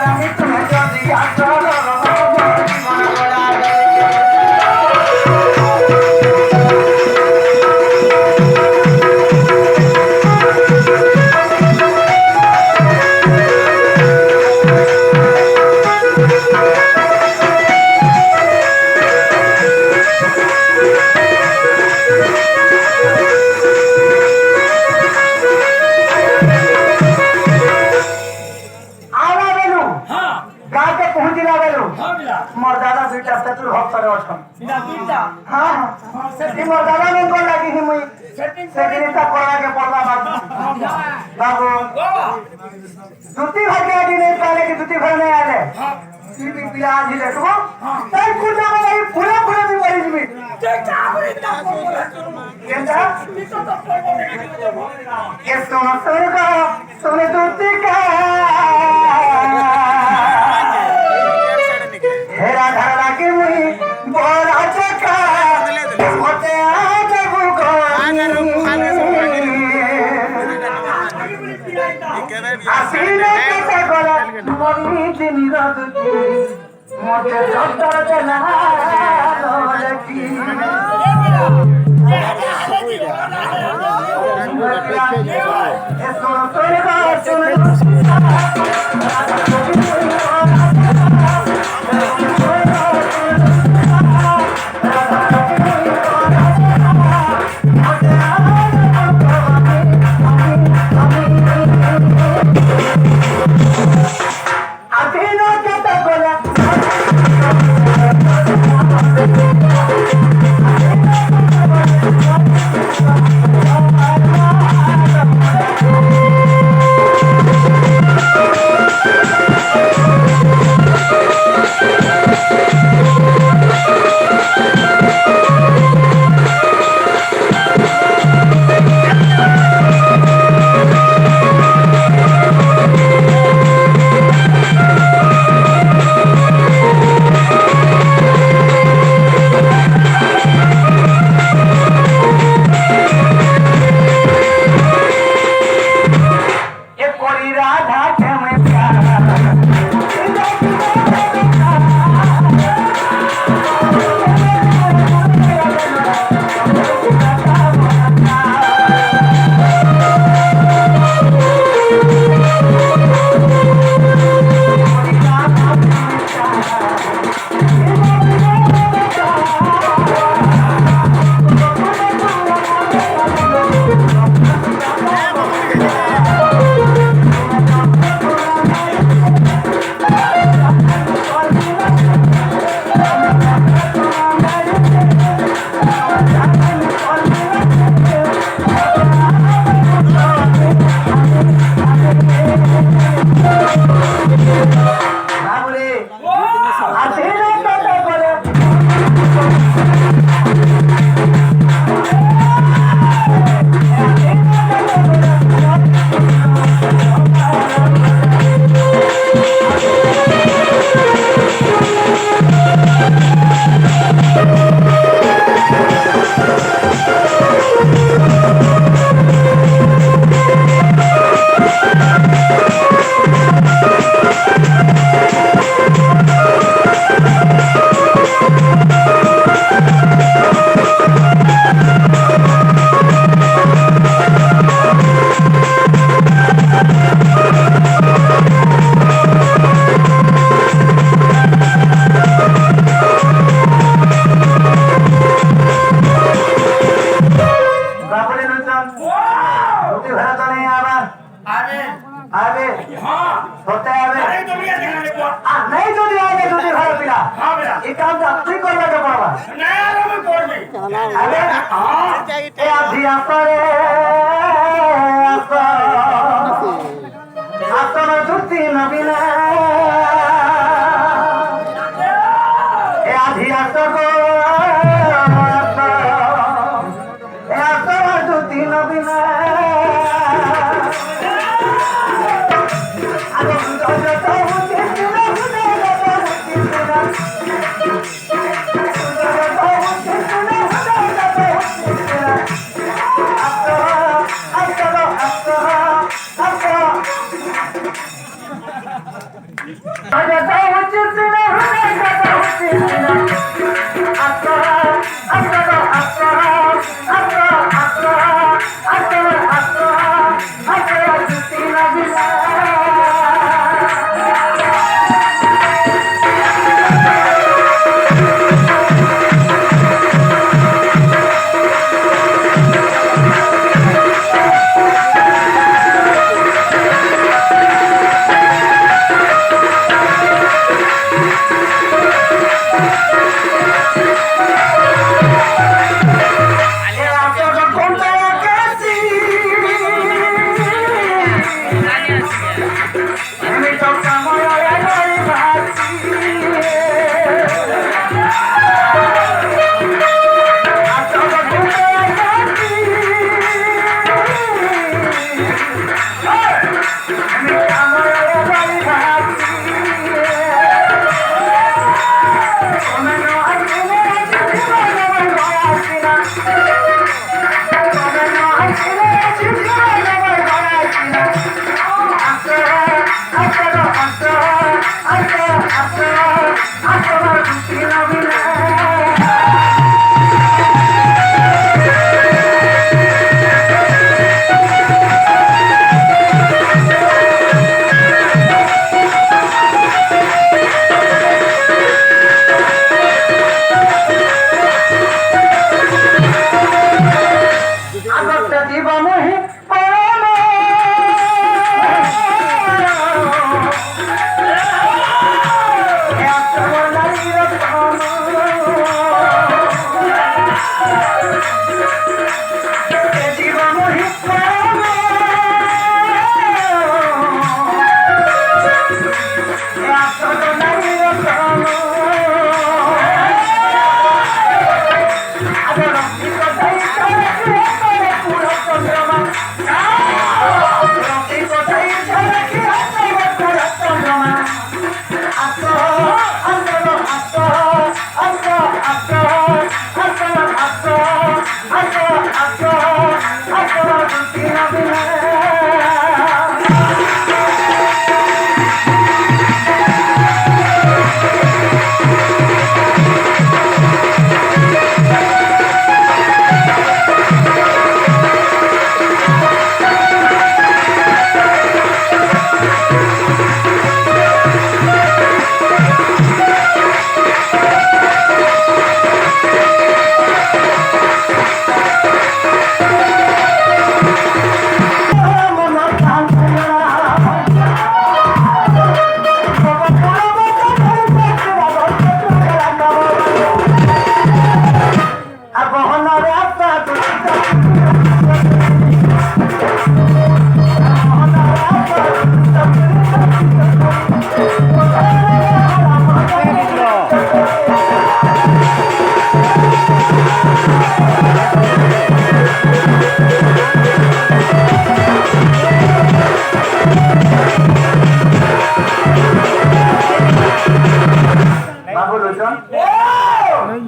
আমি তুমি যদি আসো मोर दादा बेटा शत्रु भक्तर अछन बिना बेटा हां सेठी मोर दादा ने कोन लागी ही मुई सेठी ता कोरा के पड़वा बाबू जुती भागे आदि नहीं पाले कि जुती भर नहीं आले पीपी पिला आज देखबो तई कुजा में नहीं पूरा पूरा भी मरी जमी केटा हमरे ता केटा ये सोना सोने का सोने जुती का हेरा धरा के मुई बोला चका होते आज बुको आसीने के गोला मम्मी दिन रात की मोटे डॉक्टर जना लकी ए सुनो सुनो सुनो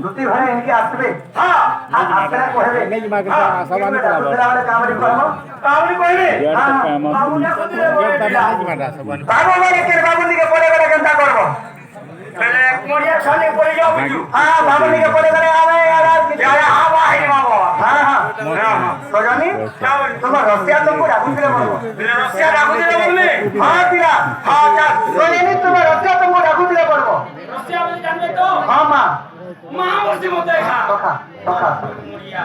দুটি ভাই এনকে আসবে হ্যাঁ আপনারা কইবে নেই মাকে সবানি করাবো দুলারে কামড়ি করব কামড়ি কইবে হ্যাঁ বাবু না কইবে বাবু মানে কে বাবু দিকে পড়ে গেলে কেনটা করব তাহলে মরিয়া খালি পড়ে যাও বুঝু হ্যাঁ বাবু দিকে পড়ে গেলে আরে আর কি যায় আবা হে বাবু হ্যাঁ হ্যাঁ সজানি তোমার রসিয়া তো রাখু দিলে বলবো রসিয়া রাখু দিলে বললে হ্যাঁ দিলা হ্যাঁ যা সজানি তোমার রসিয়া তো রাখু দিলে বলবো রসিয়া বলে জানবে তো হ্যাঁ মা মা বলছি মতে খা তো খা মরিয়া